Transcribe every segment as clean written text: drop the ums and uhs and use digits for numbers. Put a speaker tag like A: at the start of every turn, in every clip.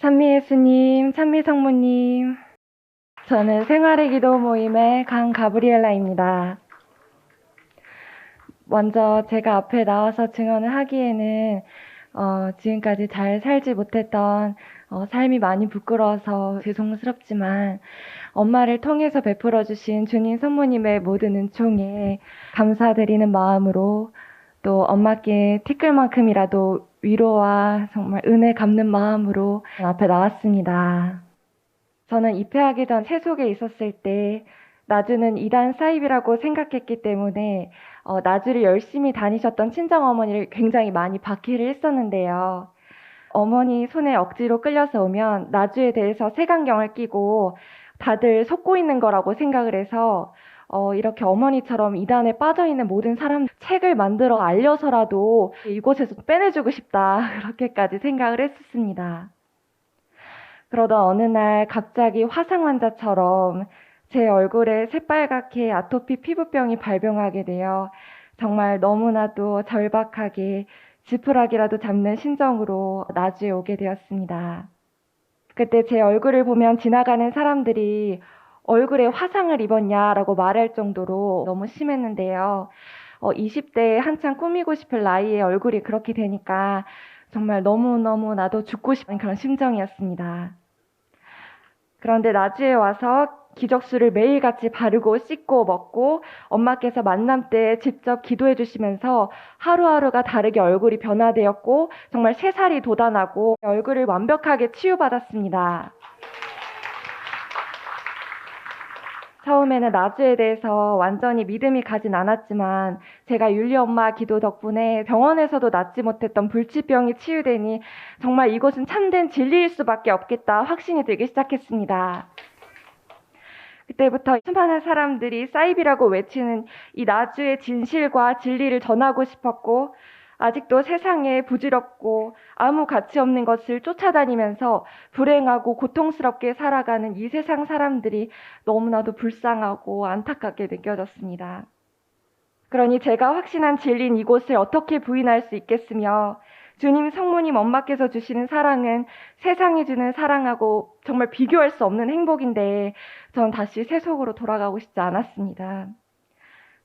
A: 찬미 예수님, 찬미 성모님. 저는 생활의 기도 모임의 강가브리엘라입니다. 먼저 제가 앞에 나와서 증언을 하기에는 지금까지 잘 살지 못했던 삶이 많이 부끄러워서 죄송스럽지만 엄마를 통해서 베풀어 주신 주님 성모님의 모든 은총에 감사드리는 마음으로 또 엄마께 티끌만큼이라도 위로와 정말 은혜 갚는 마음으로 앞에 나왔습니다. 저는 입회하기 전 세속에 있었을 때 나주는 이단 사입이라고 생각했기 때문에 나주를 열심히 다니셨던 친정어머니를 굉장히 많이 박해를 했었는데요. 어머니 손에 억지로 끌려서 오면 나주에 대해서 색안경을 끼고 다들 속고 있는 거라고 생각을 해서 이렇게 어머니처럼 이단에 빠져있는 모든 사람 책을 만들어 알려서라도 이곳에서 빼내주고 싶다 그렇게까지 생각을 했었습니다. 그러던 어느 날 갑자기 화상 환자처럼 제 얼굴에 새빨갛게 아토피 피부병이 발병하게 되어 정말 너무나도 절박하게 지푸라기라도 잡는 심정으로 나주에 오게 되었습니다. 그때 제 얼굴을 보면 지나가는 사람들이 얼굴에 화상을 입었냐라고 말할 정도로 너무 심했는데요. 20대에 한창 꾸미고 싶을 나이에 얼굴이 그렇게 되니까 정말 너무너무 나도 죽고 싶은 그런 심정이었습니다. 그런데 나주에 와서 기적수를 매일같이 바르고 씻고 먹고 엄마께서 만남 때 직접 기도해 주시면서 하루하루가 다르게 얼굴이 변화되었고 정말 새살이 돋아나고 얼굴을 완벽하게 치유받았습니다. 처음에는 나주에 대해서 완전히 믿음이 가진 않았지만 제가 율리 엄마 기도 덕분에 병원에서도 낫지 못했던 불치병이 치유되니 정말 이곳은 참된 진리일 수밖에 없겠다 확신이 들기 시작했습니다. 그때부터 수많은 사람들이 사입이라고 외치는 이 나주의 진실과 진리를 전하고 싶었고 아직도 세상에 부질없고 아무 가치 없는 것을 쫓아다니면서 불행하고 고통스럽게 살아가는 이 세상 사람들이 너무나도 불쌍하고 안타깝게 느껴졌습니다. 그러니 제가 확신한 진리인 이곳을 어떻게 부인할 수 있겠으며 주님 성모님 엄마께서 주시는 사랑은 세상이 주는 사랑하고 정말 비교할 수 없는 행복인데 전 다시 세속으로 돌아가고 싶지 않았습니다.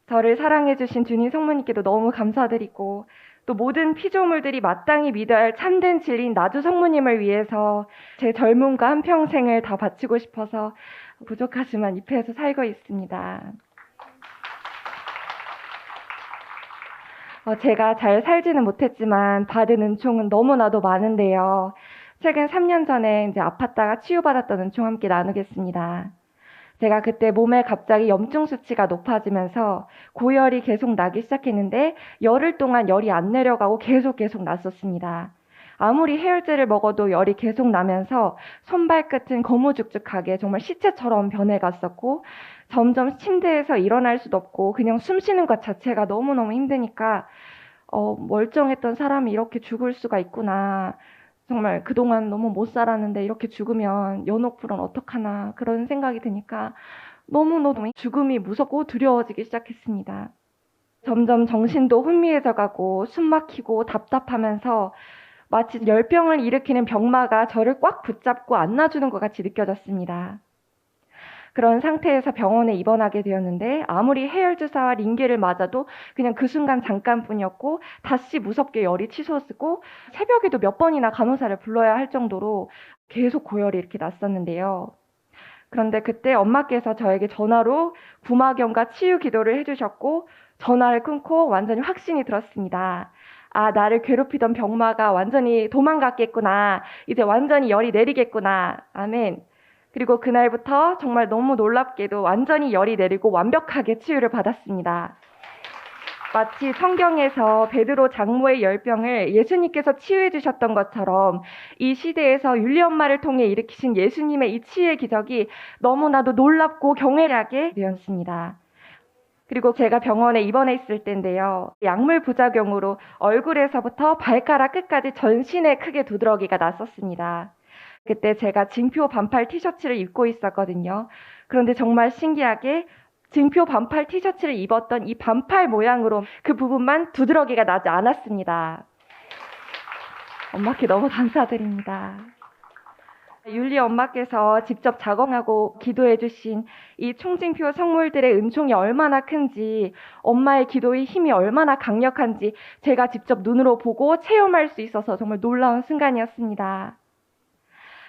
A: 저를 사랑해 주신 주님 성모님께도 너무 감사드리고 또 모든 피조물들이 마땅히 믿어야 할 참된 진리인 나주 성모님을 위해서 제 젊음과 한평생을 다 바치고 싶어서 부족하지만 입회해서 살고 있습니다. 제가 잘 살지는 못했지만 받은 은총은 너무나도 많은데요. 최근 3년 전에 이제 아팠다가 치유받았던 은총 함께 나누겠습니다. 제가 그때 몸에 갑자기 염증 수치가 높아지면서 고열이 계속 나기 시작했는데 열흘 동안 열이 안 내려가고 계속 났었습니다. 아무리 해열제를 먹어도 열이 계속 나면서 손발끝은 거무죽죽하게 정말 시체처럼 변해갔었고 점점 침대에서 일어날 수도 없고 그냥 숨 쉬는 것 자체가 너무너무 힘드니까 멀쩡했던 사람이 이렇게 죽을 수가 있구나. 정말 그동안 너무 못 살았는데 이렇게 죽으면 연옥불은 어떡하나 그런 생각이 드니까 너무너무 죽음이 무섭고 두려워지기 시작했습니다. 점점 정신도 혼미해져 가고 숨 막히고 답답하면서 마치 열병을 일으키는 병마가 저를 꽉 붙잡고 안아주는 것 같이 느껴졌습니다. 그런 상태에서 병원에 입원하게 되었는데 아무리 해열주사와 링겔을 맞아도 그냥 그 순간 잠깐뿐이었고 다시 무섭게 열이 치솟고 새벽에도 몇 번이나 간호사를 불러야 할 정도로 계속 고열이 이렇게 났었는데요. 그런데 그때 엄마께서 저에게 전화로 구마경과 치유 기도를 해주셨고 전화를 끊고 완전히 확신이 들었습니다. 아, 나를 괴롭히던 병마가 완전히 도망갔겠구나. 이제 완전히 열이 내리겠구나. 아멘. 그리고 그날부터 정말 너무 놀랍게도 완전히 열이 내리고 완벽하게 치유를 받았습니다. 마치 성경에서 베드로 장모의 열병을 예수님께서 치유해 주셨던 것처럼 이 시대에서 율리 엄마를 통해 일으키신 예수님의 이 치유의 기적이 너무나도 놀랍고 경외하게 되었습니다. 그리고 제가 병원에 입원해 있을 때인데요. 약물 부작용으로 얼굴에서부터 발가락 끝까지 전신에 크게 두드러기가 났었습니다. 그때 제가 징표 반팔 티셔츠를 입고 있었거든요. 그런데 정말 신기하게 징표 반팔 티셔츠를 입었던 이 반팔 모양으로 그 부분만 두드러기가 나지 않았습니다. 엄마께 너무 감사드립니다. 율리 엄마께서 직접 작업하고 기도해 주신 이 총징표 성물들의 은총이 얼마나 큰지, 엄마의 기도의 힘이 얼마나 강력한지 제가 직접 눈으로 보고 체험할 수 있어서 정말 놀라운 순간이었습니다.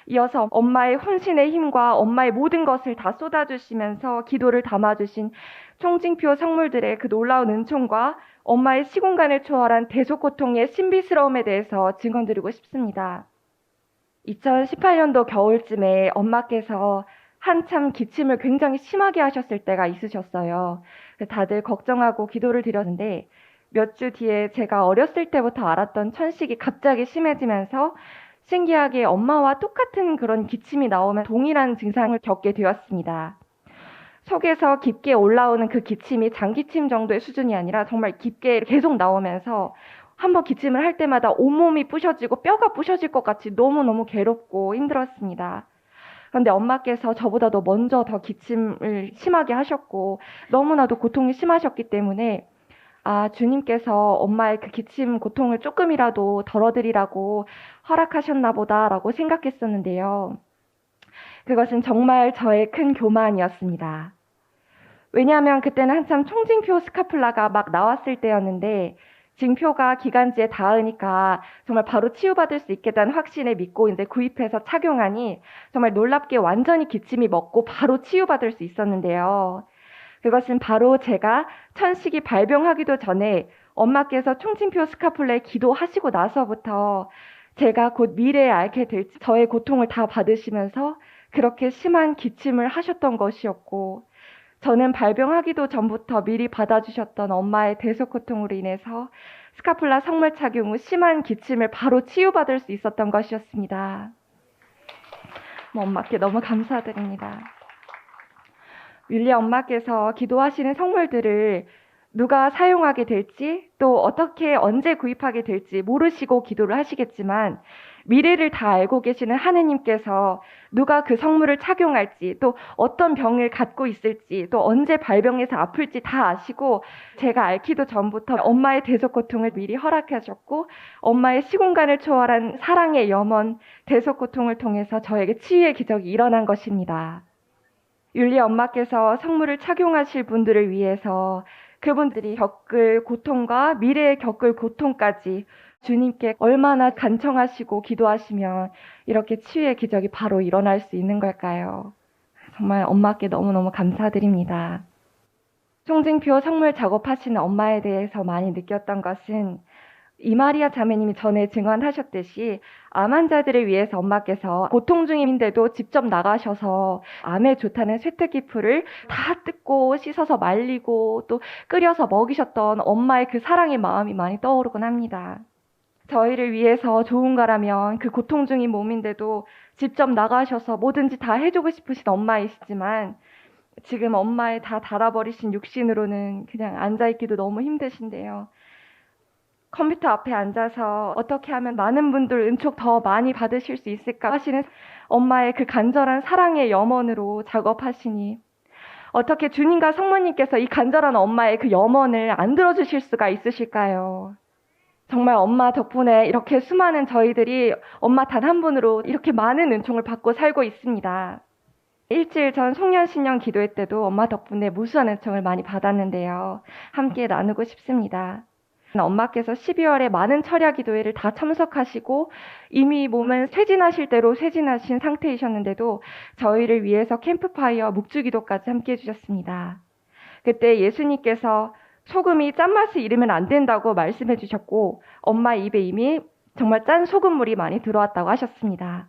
A: 이어서 엄마의 혼신의 힘과 엄마의 모든 것을 다 쏟아주시면서 기도를 담아주신 총징표 성물들의 그 놀라운 은총과 엄마의 시공간을 초월한 대속고통의 신비스러움에 대해서 증언드리고 싶습니다. 2018년도 겨울쯤에 엄마께서 한참 기침을 굉장히 심하게 하셨을 때가 있으셨어요. 다들 걱정하고 기도를 드렸는데 몇 주 뒤에 제가 어렸을 때부터 알았던 천식이 갑자기 심해지면서 신기하게 엄마와 똑같은 그런 기침이 나오면 동일한 증상을 겪게 되었습니다. 속에서 깊게 올라오는 그 기침이 장기침 정도의 수준이 아니라 정말 깊게 계속 나오면서 한번 기침을 할 때마다 온몸이 부셔지고 뼈가 부셔질 것 같이 너무너무 괴롭고 힘들었습니다. 그런데 엄마께서 저보다도 먼저 더 기침을 심하게 하셨고 너무나도 고통이 심하셨기 때문에 주님께서 엄마의 그 기침 고통을 조금이라도 덜어드리라고 허락하셨나 보다라고 생각했었는데요. 그것은 정말 저의 큰 교만이었습니다. 왜냐하면 그때는 한참 총징표 스카플라가 막 나왔을 때였는데 징표가 기간지에 닿으니까 정말 바로 치유받을 수 있겠다는 확신을 믿고 이제 구입해서 착용하니 정말 놀랍게 완전히 기침이 멎고 바로 치유받을 수 있었는데요. 그것은 바로 제가 천식이 발병하기도 전에 엄마께서 총징표 스카플라에 기도하시고 나서부터 제가 곧 미래에 앓게 될 저의 고통을 다 받으시면서 그렇게 심한 기침을 하셨던 것이었고, 저는 발병하기도 전부터 미리 받아주셨던 엄마의 대속고통으로 인해서 스카플라 성물 착용 후 심한 기침을 바로 치유받을 수 있었던 것이었습니다. 엄마께 너무 감사드립니다. 윌리 엄마께서 기도하시는 성물들을 누가 사용하게 될지 또 어떻게 언제 구입하게 될지 모르시고 기도를 하시겠지만 미래를 다 알고 계시는 하느님께서 누가 그 성물을 착용할지 또 어떤 병을 갖고 있을지 또 언제 발병해서 아플지 다 아시고 제가 앓기도 전부터 엄마의 대속고통을 미리 허락하셨고 엄마의 시공간을 초월한 사랑의 염원 대속고통을 통해서 저에게 치유의 기적이 일어난 것입니다. 율리 엄마께서 성물을 착용하실 분들을 위해서 그분들이 겪을 고통과 미래에 겪을 고통까지 주님께 얼마나 간청하시고 기도하시면 이렇게 치유의 기적이 바로 일어날 수 있는 걸까요? 정말 엄마께 너무너무 감사드립니다. 총징표 성물 작업하시는 엄마에 대해서 많이 느꼈던 것은 이마리아 자매님이 전에 증언하셨듯이 암 환자들을 위해서 엄마께서 고통 중인데도 직접 나가셔서 암에 좋다는 쇠퇴기풀을 다 뜯고 씻어서 말리고 또 끓여서 먹이셨던 엄마의 그 사랑의 마음이 많이 떠오르곤 합니다. 저희를 위해서 좋은 거라면 그 고통 중인 몸인데도 직접 나가셔서 뭐든지 다 해주고 싶으신 엄마이시지만 지금 엄마의 다 닳아버리신 육신으로는 그냥 앉아있기도 너무 힘드신데요. 컴퓨터 앞에 앉아서 어떻게 하면 많은 분들 은총 더 많이 받으실 수 있을까 하시는 엄마의 그 간절한 사랑의 염원으로 작업하시니 어떻게 주님과 성모님께서 이 간절한 엄마의 그 염원을 안 들어주실 수가 있으실까요? 정말 엄마 덕분에 이렇게 수많은 저희들이 엄마 단 한 분으로 이렇게 많은 은총을 받고 살고 있습니다. 일주일 전 송년신년 기도회 때도 엄마 덕분에 무수한 은총을 많이 받았는데요. 함께 나누고 싶습니다. 엄마께서 12월에 많은 철야 기도회를 다 참석하시고 이미 몸은 쇠진하실 대로 쇠진하신 상태이셨는데도 저희를 위해서 캠프파이어 묵주기도까지 함께 해주셨습니다. 그때 예수님께서 소금이 짠맛을 잃으면 안 된다고 말씀해 주셨고 엄마 입에 이미 정말 짠 소금물이 많이 들어왔다고 하셨습니다.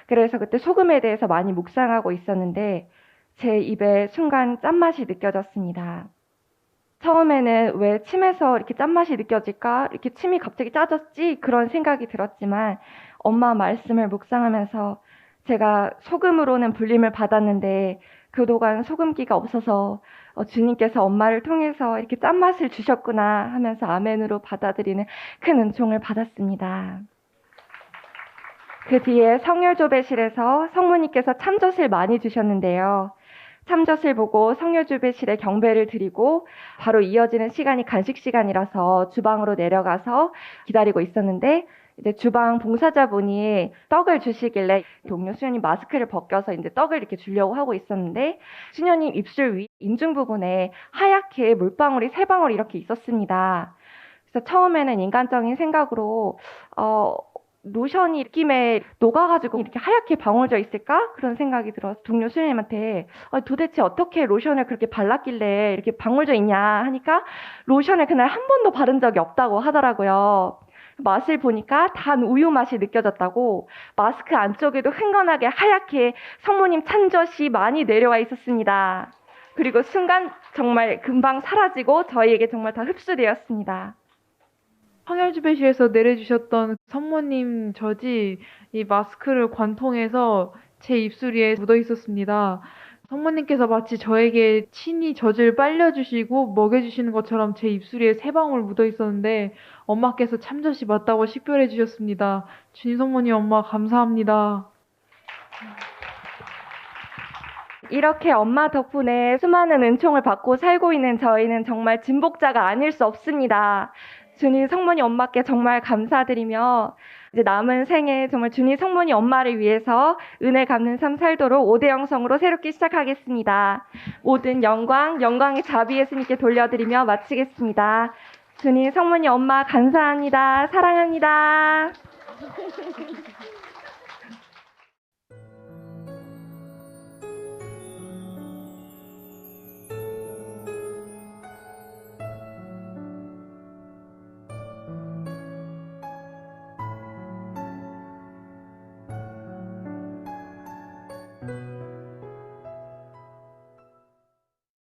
A: 그래서 그때 소금에 대해서 많이 묵상하고 있었는데 제 입에 순간 짠맛이 느껴졌습니다. 처음에는 왜 침에서 이렇게 짠맛이 느껴질까? 이렇게 침이 갑자기 짜졌지? 그런 생각이 들었지만 엄마 말씀을 묵상하면서 제가 소금으로는 불림을 받았는데 그동안 소금기가 없어서 주님께서 엄마를 통해서 이렇게 짠맛을 주셨구나 하면서 아멘으로 받아들이는 큰 은총을 받았습니다. 그 뒤에 성혈조배실에서 성모님께서 참젓을 많이 주셨는데요. 참젓을 보고 성혈조배실에 경배를 드리고 바로 이어지는 시간이 간식 시간이라서 주방으로 내려가서 기다리고 있었는데 이제 주방 봉사자분이 떡을 주시길래 동료 수녀님 마스크를 벗겨서 이제 떡을 이렇게 주려고 하고 있었는데 수녀님 입술 위 인중 부분에 하얗게 물방울이 세 방울 이렇게 있었습니다. 그래서 처음에는 인간적인 생각으로 로션이 입김에 녹아가지고 이렇게 하얗게 방울져 있을까? 그런 생각이 들어서 동료 수녀님한테 도대체 어떻게 로션을 그렇게 발랐길래 이렇게 방울져 있냐 하니까 로션을 그날 한 번도 바른 적이 없다고 하더라고요. 맛을 보니까 단 우유 맛이 느껴졌다고 마스크 안쪽에도 흥건하게 하얗게 성모님 찬젓이 많이 내려와 있었습니다. 그리고 순간 정말 금방 사라지고 저희에게 정말 다 흡수되었습니다.
B: 황열주배시에서 내려주셨던 성모님 젖이 이 마스크를 관통해서 제 입술 위에 묻어 있었습니다. 성모님께서 마치 저에게 친히 젖을 빨려주시고 먹여주시는 것처럼 제 입술 위에 세 방울 묻어 있었는데 엄마께서 참젓이 맞다고 식별해 주셨습니다. 주님 성모님 엄마 감사합니다.
A: 이렇게 엄마 덕분에 수많은 은총을 받고 살고 있는 저희는 정말 진복자가 아닐 수 없습니다. 주님 성모님 엄마께 정말 감사드리며 이제 남은 생에 정말 주님 성모님 엄마를 위해서 은혜 갚는 삶 살도록 5대 영성으로 새롭게 시작하겠습니다. 모든 영광의 자비 예수님께 돌려드리며 마치겠습니다. 주님 성모님 엄마 감사합니다. 사랑합니다.